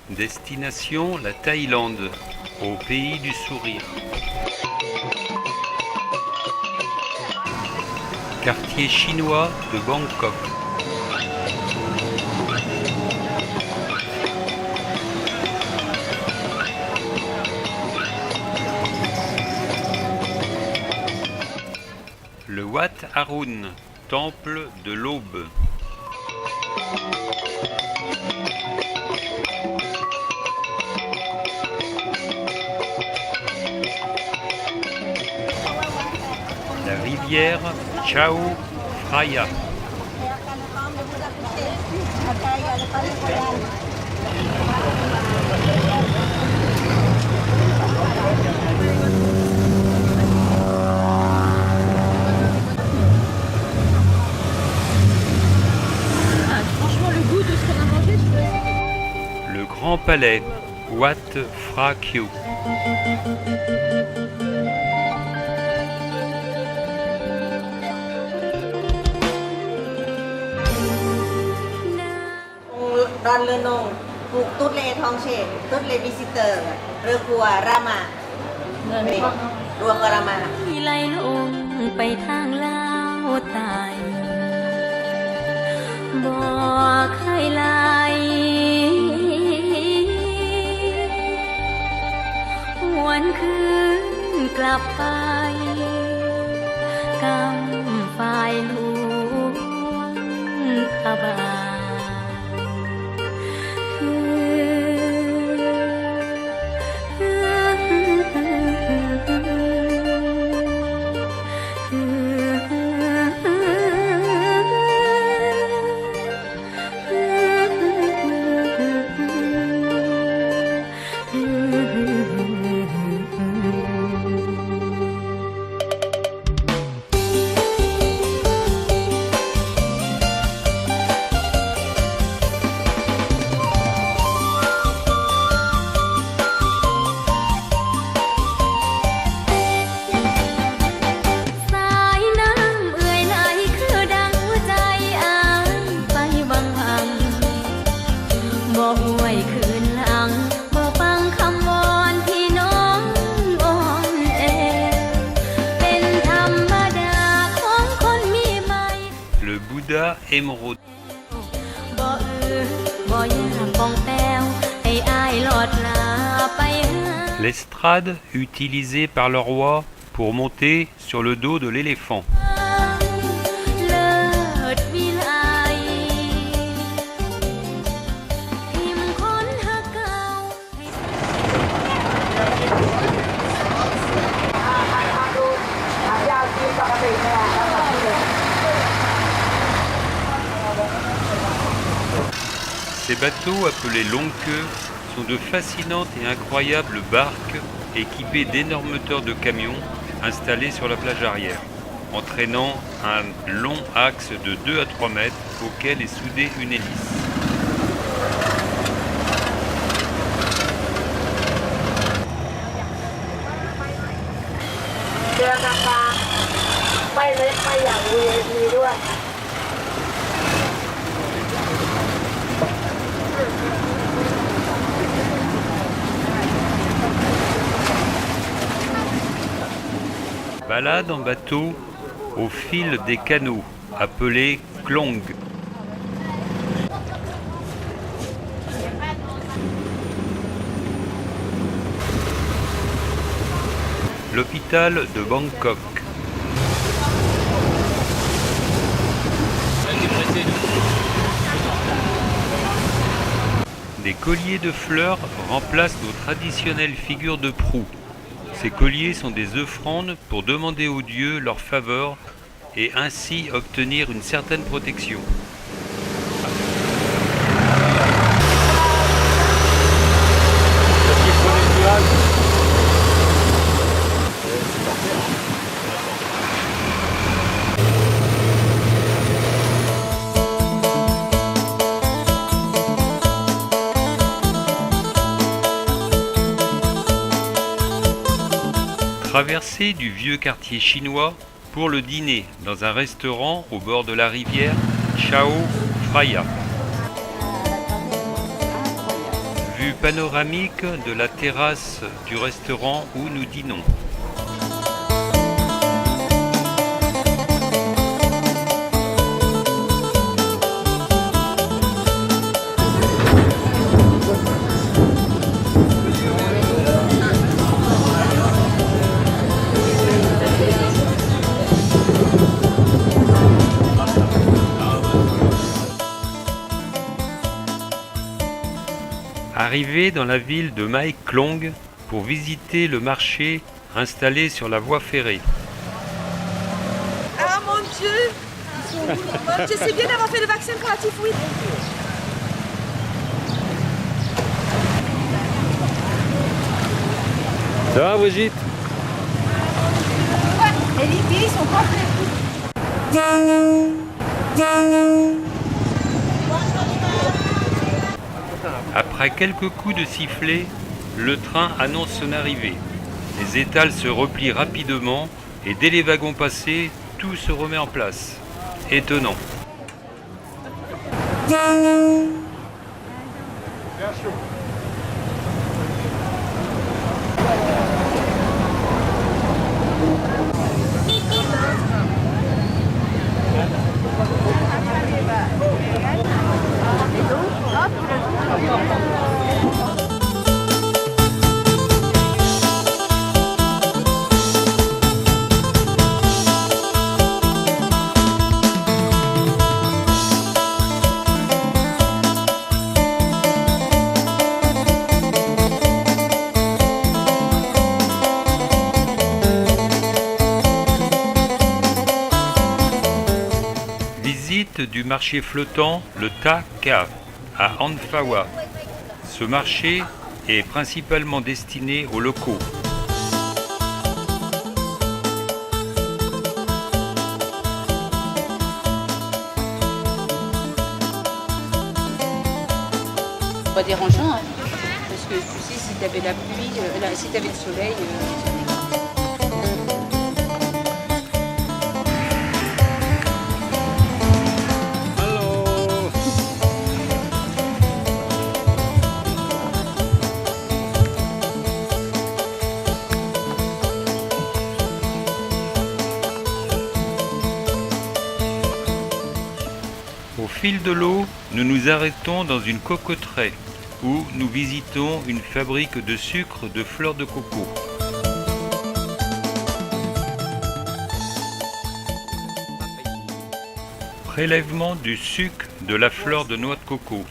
Destination la Thaïlande, au pays du sourire. Quartier chinois de Bangkok. Le Wat Arun, temple de l'aube. La rivière Chao Phraya. Franchement, le goût de ce qu'on a mangé, Le Grand Palais, Wat Phra Kieu. Don Le Nong, pour toutes les étrangers, toutes les visiteurs, recours Rama, recours Rama. ไหลลงไปทางลาวใต้บ่เคยไหลหวนคืนกลับไปกำฝ่ายหลวงพระบาท Le Bouddha émeraude. L'estrade utilisée par le roi pour monter sur le dos de l'éléphant. Ces bateaux, appelés longue-queue, sont de fascinantes et incroyables barques équipées d'énormes moteurs de camions installés sur la plage arrière, entraînant un long axe de 2 à 3 mètres auquel est soudée une hélice. Balade en bateau au fil des canaux, appelés klong. L'hôpital de Bangkok. Des colliers de fleurs remplacent nos traditionnelles figures de proue. Ces colliers sont des offrandes pour demander aux dieux leur faveur et ainsi obtenir une certaine protection. Traversée du vieux quartier chinois pour le dîner dans un restaurant au bord de la rivière Chao Phraya. Vue panoramique de la terrasse du restaurant où nous dînons. Arrivé dans la ville de Mae Klong pour visiter le marché installé sur la voie ferrée. Ah mon Dieu! Mon Dieu, c'est bien d'avoir fait le vaccin pour la typhoïde. Ça va Brigitte? Et les pieds sont complets. Après quelques coups de sifflet, le train annonce son arrivée. Les étals se replient rapidement et dès les wagons passés, tout se remet en place. Étonnant. Visite du marché flottant, le Ta Ka, à Anfawa. Ce marché est principalement destiné aux locaux. Pas dérangeant, hein, parce que tu sais, si tu avais la pluie, si tu avais le soleil. Au fil de l'eau, nous nous arrêtons dans une cocoterie où nous visitons une fabrique de sucre de fleurs de coco. Prélèvement du sucre de la fleur de noix de coco.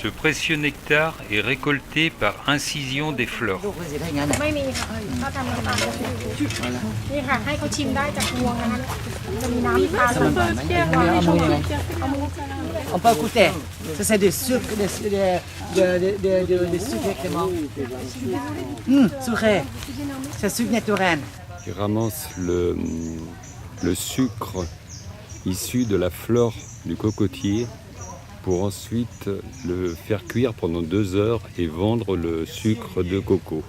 Ce précieux nectar est récolté par incision des fleurs. ไม่มีค่ะเขาทำน้ำตาลกะทินี่ค่ะให้เขาชิมได้จากพวงนะคะจะมีน้ำตาลOn peut goûter. Ça c'est des sucres, des sucres directement. Sucré. C'est sucre naturel. Ils ramassent le sucre issu de la fleur du cocotier pour ensuite le faire cuire pendant 2 heures et vendre le sucre de coco.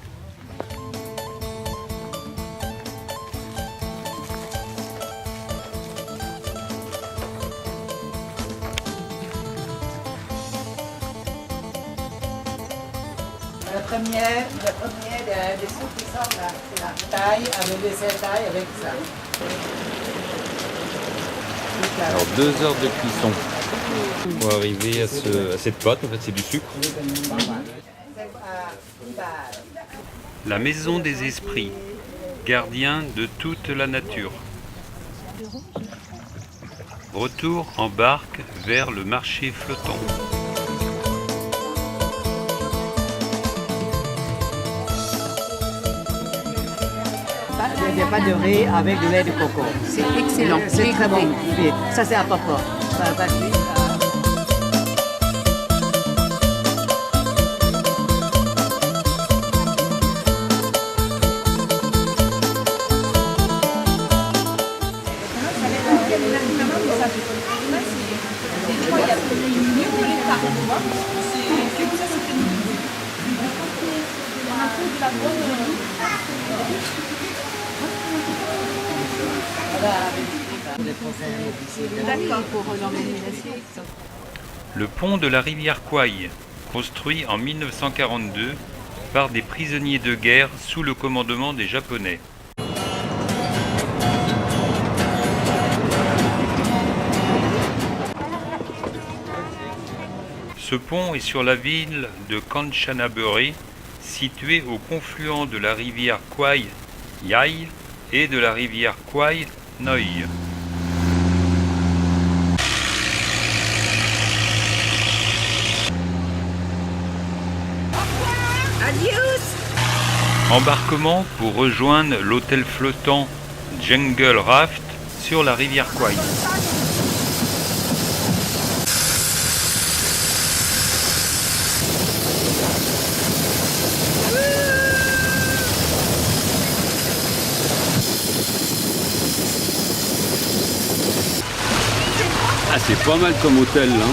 La première des sucres qui sortent là, c'est la taille avec les taille avec ça. Alors 2 heures de cuisson pour arriver à cette pâte, en fait c'est du sucre. La maison des esprits, gardien de toute la nature. Retour en barque vers le marché flottant. Des pâtes de riz avec du lait de coco. C'est excellent. C'est très bon. Ça c'est important. Ça va cuire. D'accord pour l'organisation. Le pont de la rivière Kwai, construit en 1942 par des prisonniers de guerre sous le commandement des Japonais. Ce pont est sur la ville de Kanchanaburi, située au confluent de la rivière Kwai Yai et de la rivière Kwai Noi. Embarquement pour rejoindre l'hôtel flottant Jungle Raft sur la rivière Kwai. Ah, c'est pas mal comme hôtel, là.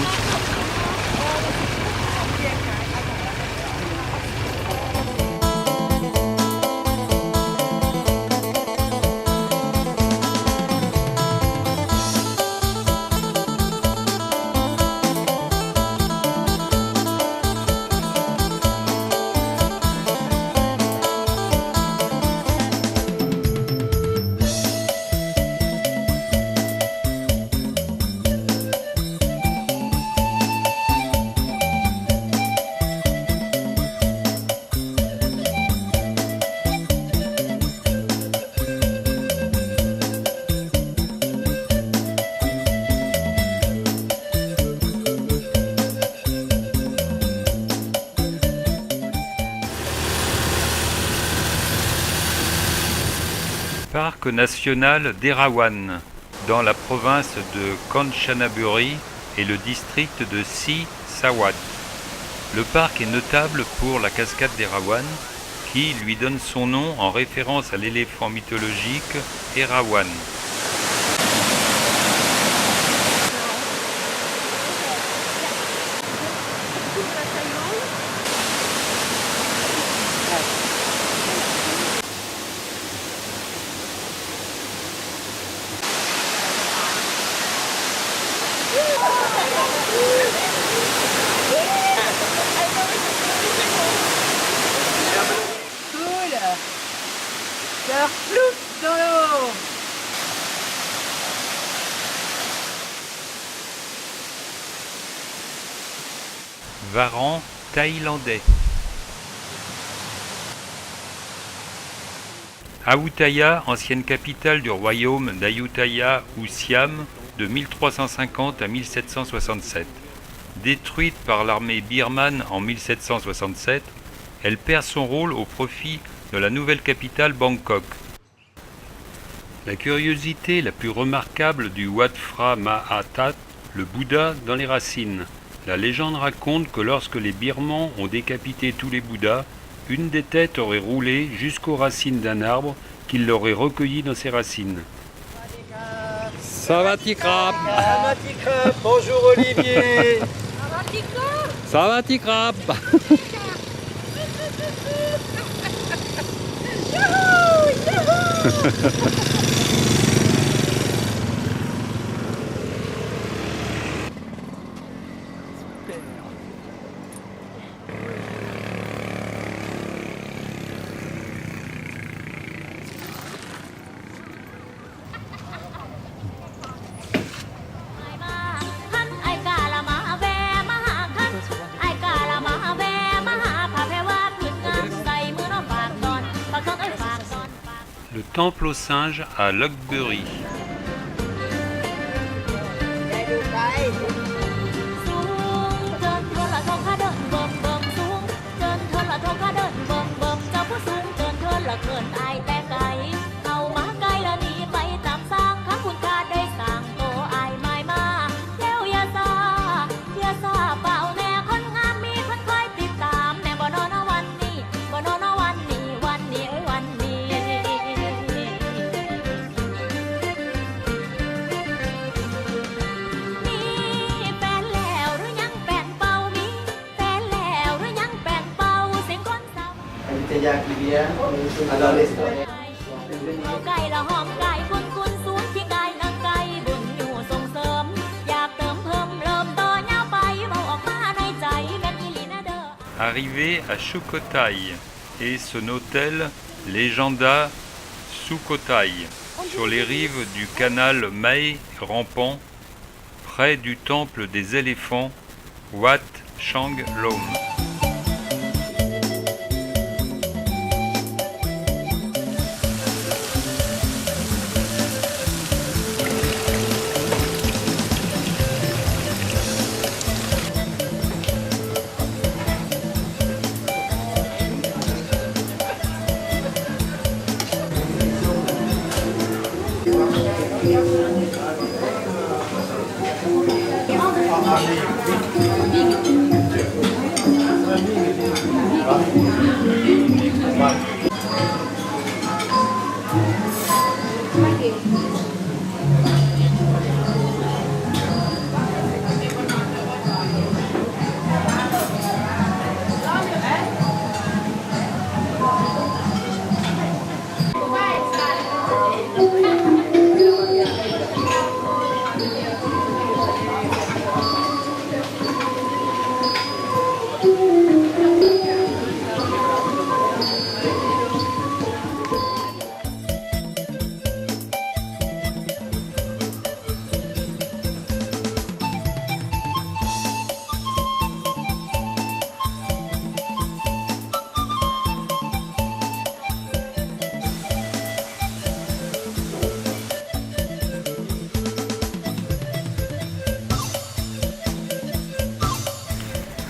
Parc national d'Erawan, dans la province de Kanchanaburi et le district de Si Sawat. Le parc est notable pour la cascade d'Erawan, qui lui donne son nom en référence à l'éléphant mythologique Erawan. Cool. Cœur plouf dans l'eau. Varan thaïlandais. Ayutthaya, ancienne capitale du royaume d'Ayutthaya ou Siam de 1350 à 1767. Détruite par l'armée birmane en 1767, elle perd son rôle au profit de la nouvelle capitale Bangkok. La curiosité la plus remarquable du Wat Phra Mahathat, le Bouddha dans les racines. La légende raconte que lorsque les Birmans ont décapité tous les Bouddhas, une des têtes aurait roulé jusqu'aux racines d'un arbre qu'il l'aurait recueilli dans ses racines. Savatikrap. Savatikrap, bonjour Olivier. Savatikrap. Le temple aux singes à Lopburi. Ayutthaya Clivia, alors l'histoire. ไก่ละหอมไก่คุณคุณสูงที่ไก่นังไก่บุญอยู่ส่งเสริมอยากเติมเพิ่มเริ่มต่อยาวไปเบาออกมาในใจแม่นอีหลีนะเด้อ Arrivé à Sukhotaï et son hôtel Legenda Sukhotaï, sur les rives du canal Mae rampant, près du temple des éléphants Wat Changlom.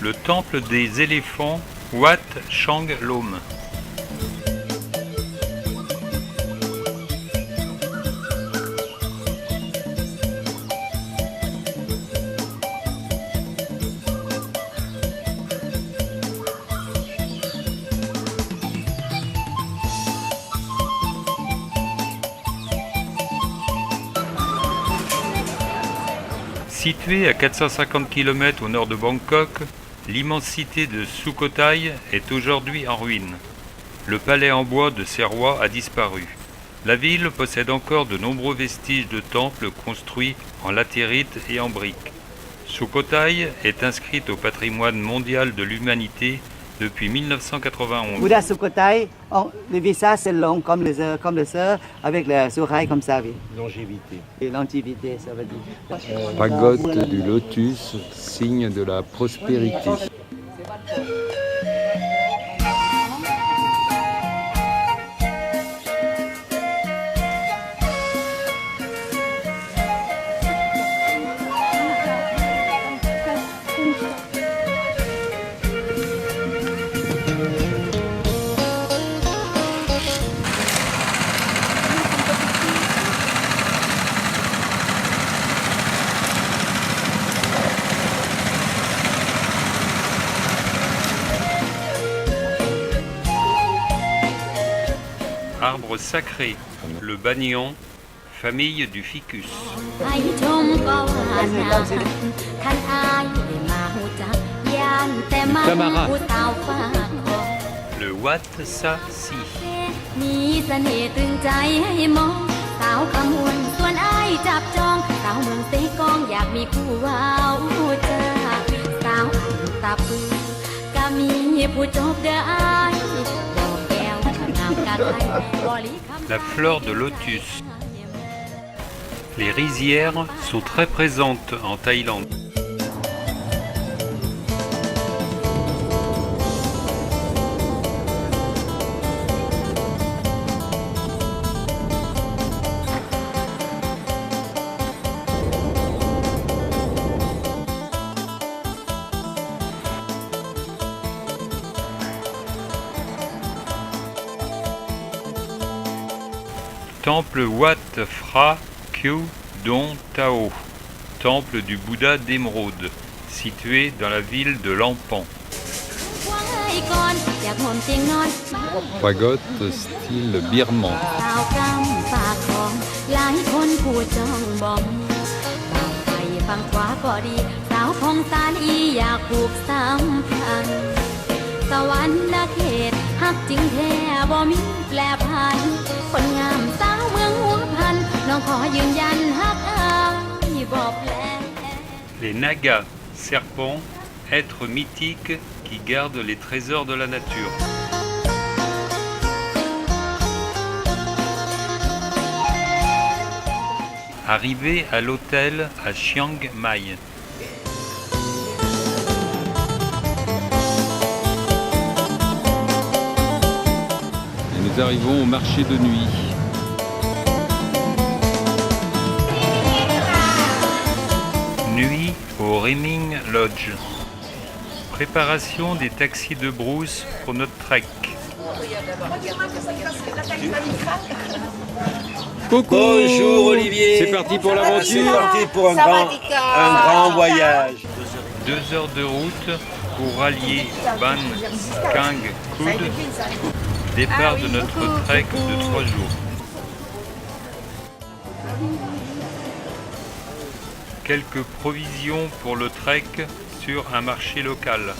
Le temple des éléphants Wat Changlom. Situé à 450 km au nord de Bangkok, l'immense cité de Sukhotaï est aujourd'hui en ruine. Le palais en bois de ses rois a disparu. La ville possède encore de nombreux vestiges de temples construits en latérite et en briques. Sukhotaï est inscrite au patrimoine mondial de l'humanité depuis 1991. Bouddha Sukhotaï, le visage c'est long comme le sœur, avec le sourire comme ça. Oui. Longévité. Et longévité, ça veut dire. Pagode du lotus, signe de la prospérité. Arbre sacré, le banyan, famille du ficus. Tamara. Le Wat Sa Si. La fleur de lotus. Les rizières sont très présentes en Thaïlande. Temple Wat Phra Kyu Don Tao, temple du Bouddha d'émeraude, situé dans la ville de Lampan. Pagode style birman. Les Nagas, serpents, êtres mythiques qui garde les trésors de la nature. Arrivé à l'hôtel à Chiang Mai. Et nous arrivons au marché de nuit. Nuit au Riming Lodge. Préparation des taxis de brousse pour notre trek. Coucou! Bonjour Olivier. C'est parti pour l'aventure. C'est parti pour un grand voyage. 2 heures de route pour rallier Ban Kang Khud. Départ de notre trek de 3 jours. Quelques provisions pour le trek sur un marché local.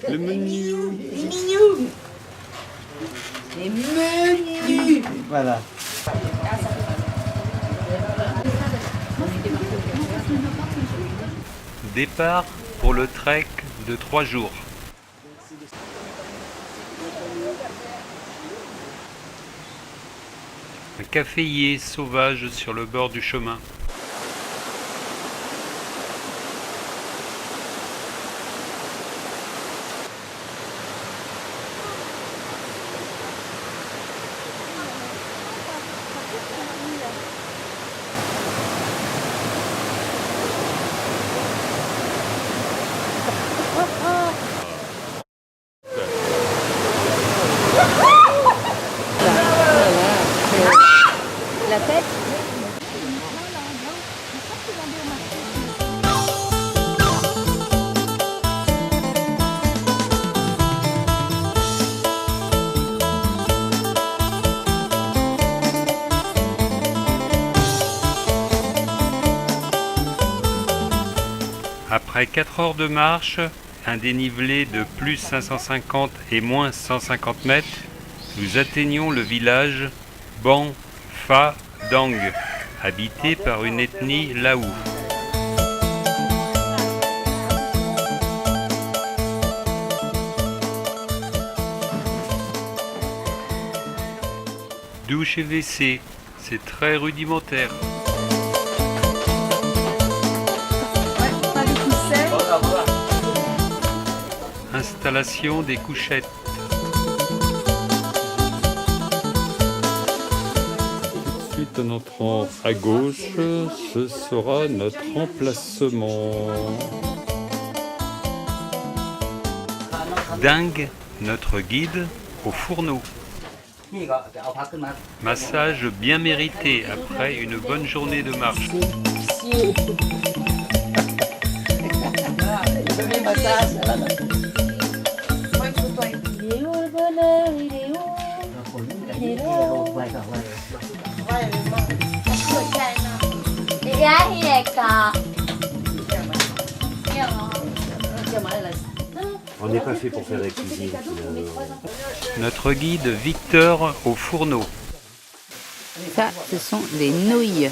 Le menu. Les menus. Voilà. Départ pour le trek de 3 jours. Un caféier sauvage sur le bord du chemin. La tête. Après 4 heures de marche, un dénivelé de plus 550 et moins 150 mètres, nous atteignons le village Ban Pha Dang, habité par une ethnie Lao. Douche et WC, c'est très rudimentaire. Installation des couchettes. Ensuite, en entrant à gauche, ce sera notre emplacement. Dingue, notre guide au fourneau. Massage bien mérité après une bonne journée de marche. On n'est pas fait pour faire la cuisine. Notre guide Victor au fourneau. Ça, ce sont des nouilles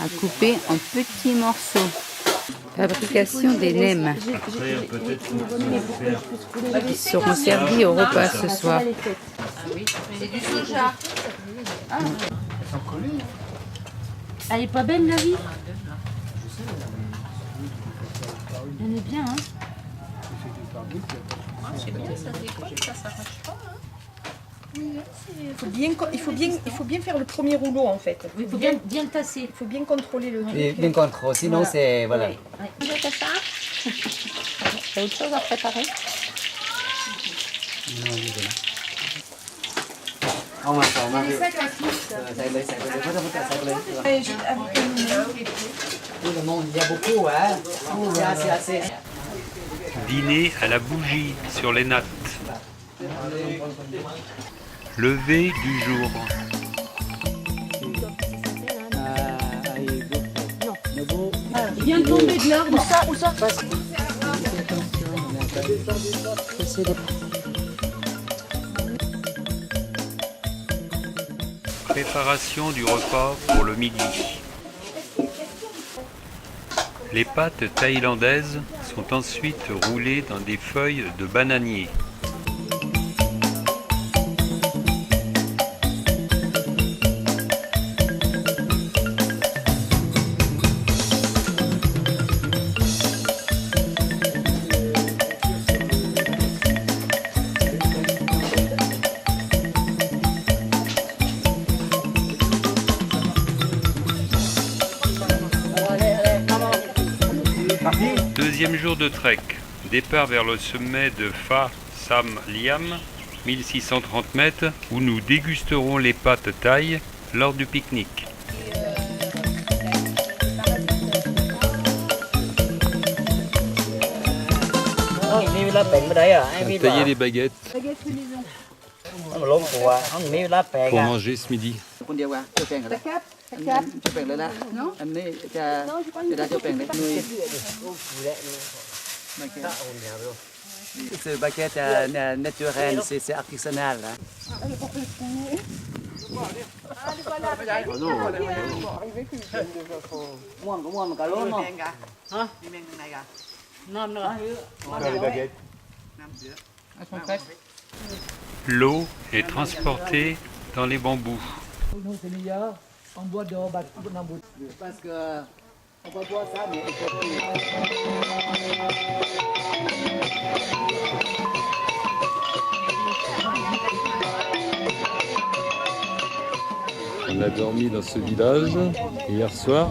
à couper en petits morceaux. Fabrication des nems qui seront servis au repas ce soir. C'est du soja. Elle est pas belle la vie. Elle est bien, hein. C'est bien, ça se décolle, ça s'arrache pas. Il faut bien faire le premier rouleau en fait. Il faut bien le tasser. Il faut bien contrôler le Et bien contrôle, sinon c'est... Voilà. Vous êtes à ça? T'as autre chose à préparer? เอามา2มาใส่เลยพุทธใส่เลยนี่le monde il y a beaucoup hein c'est assez Dîner à la bougie sur les nattes. Lever du jour. Il vient de tomber de l'herbe. Où ça Préparation du repas pour le midi. Les pâtes thaïlandaises sont ensuite roulées dans des feuilles de bananier. Deuxième jour de trek, départ vers le sommet de Pha Sam Liam, 1630 mètres, où nous dégusterons les pâtes thaï lors du pique-nique. Tailler les baguettes pour manger ce midi. คนเดียวกันช่วยแบ่งกันเลยช่วยแบ่งเลยนะอันนี้จะได้ช่วยแบ่งเลยc'est baguette naturelle c'est artisanal hein. L'eau est transportée dans les bambous. On boit d'eau parce que on va boire ça mais On a dormi dans ce village hier soir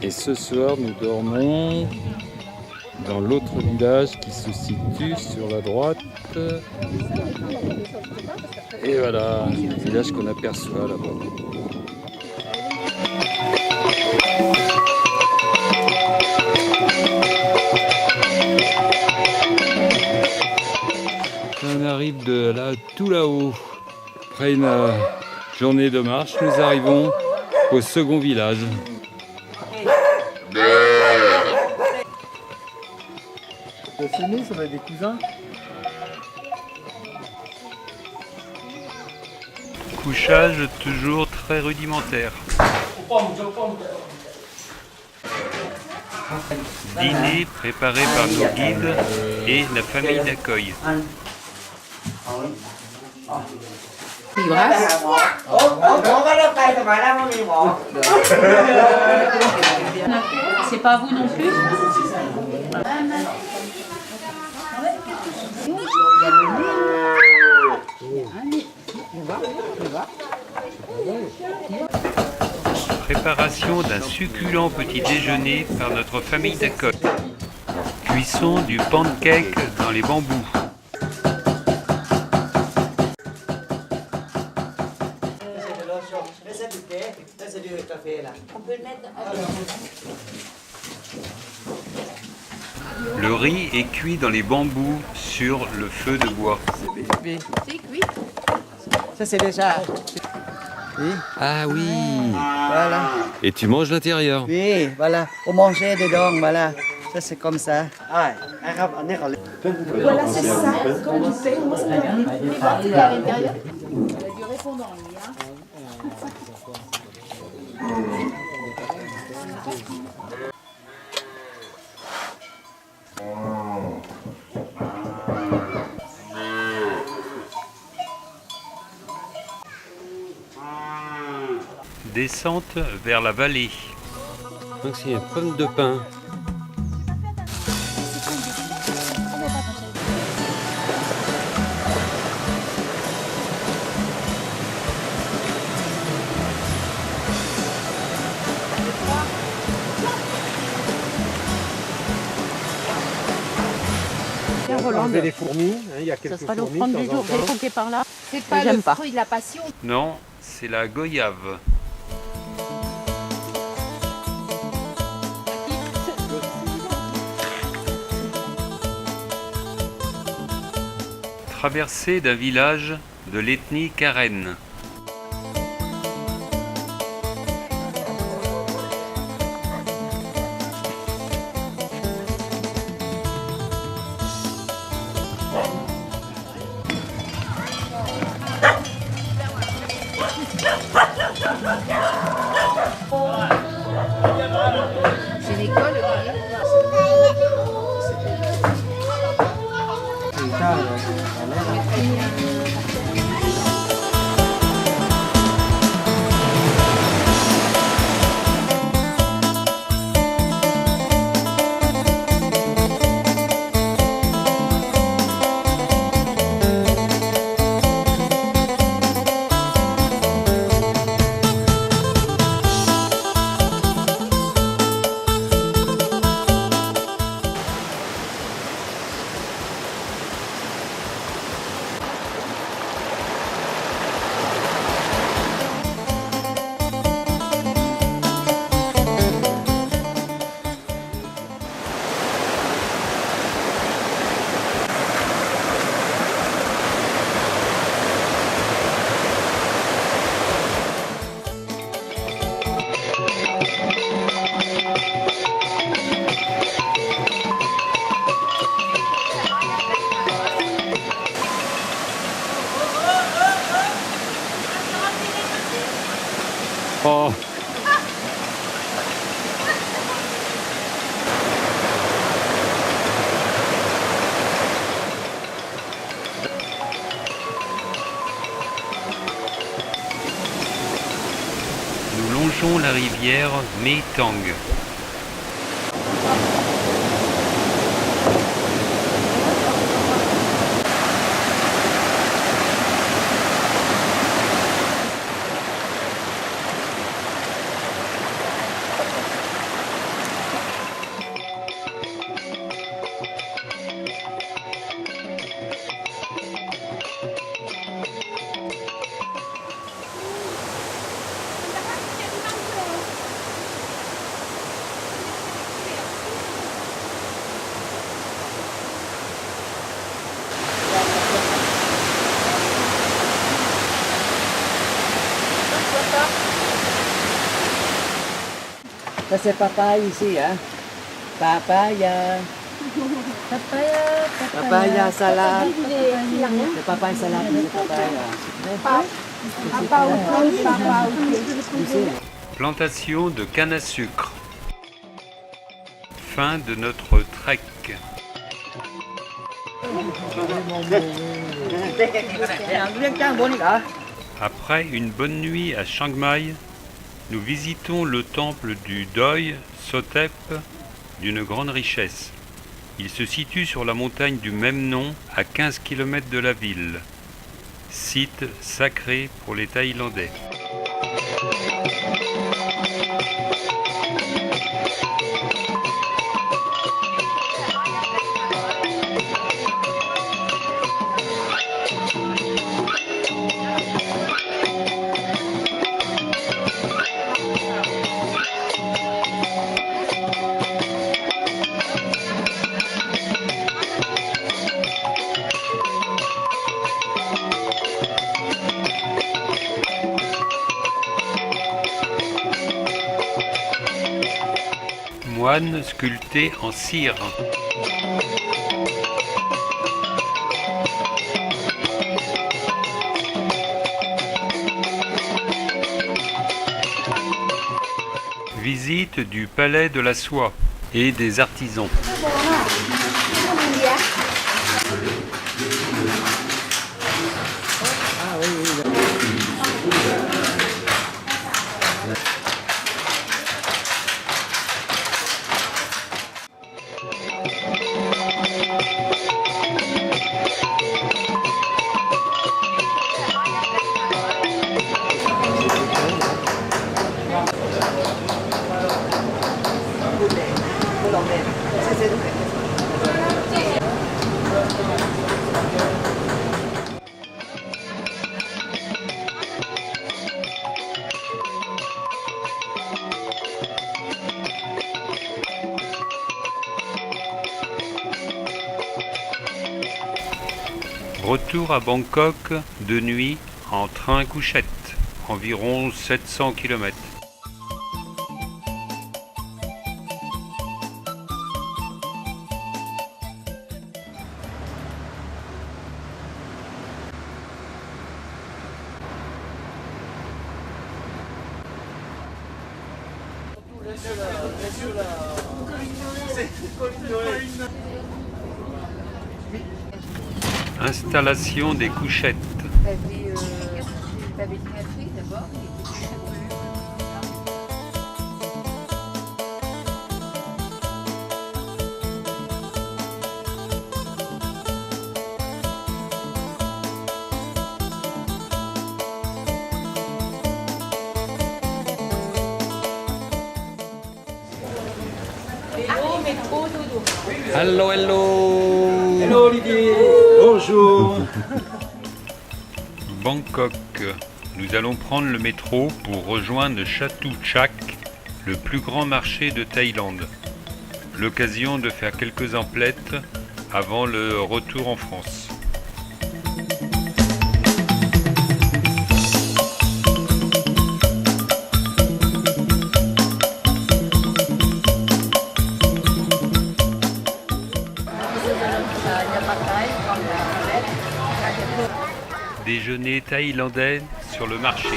et ce soir nous dormons dans l'autre village qui se situe sur la droite. Et voilà, le village qu'on aperçoit là-bas. On arrive de là, tout là-haut. Après une journée de marche, nous arrivons au second village. Ça va être des cousins. Couchage toujours très rudimentaire. Dîner préparé par nos guides et la famille d'accueil. C'est pas vous non plus. Préparation d'un succulent petit déjeuner par notre famille d'accueil. Cuisson du pancake dans les bambous. Le riz est cuit dans les bambous sur le feu de bois. C'est cuit. Ça c'est déjà. Oui. Ah oui. Voilà. Et tu manges l'intérieur. Oui, voilà. On mangeait dedans, voilà. Ça c'est comme ça. Voilà, c'est ça. Quand tu fais, moi, c'est à l'intérieur. Il y a du répondant, lui, hein. Descente vers la vallée. Donc c'est une pomme de pin. Enlever les fourmis, hein, il y a quelques fourmis. Ça sera l'offrande du jour, j'ai compté par là. C'est pas le fruit de la passion. Non, c'est la goyave. Traversée d'un village de l'ethnie Karen. C'est l'école. Oh. Nous longeons la rivière Meitang. Ça c'est papaye ici, hein. Papaya. Papaya salade. C'est papaye salade, c'est papaya. Plantation de canne à sucre. Fin de notre trek. Après une bonne nuit à Chiang Mai, nous visitons le temple du Doi Sotep d'une grande richesse. Il se situe sur la montagne du même nom à 15 km de la ville. Site sacré pour les Thaïlandais. Moine sculpté en cire. Visite du palais de la soie et des artisans. Retour à Bangkok de nuit en train couchette, environ 700 km. Installation des couchettes. T'avais dit un truc d'abord. Hello, hello. Hello Olivier. Bonjour. Bangkok. Nous allons prendre le métro pour rejoindre Chatuchak, le plus grand marché de Thaïlande. L'occasion de faire quelques emplettes avant le retour en France. Déjeuner thaïlandais sur le marché.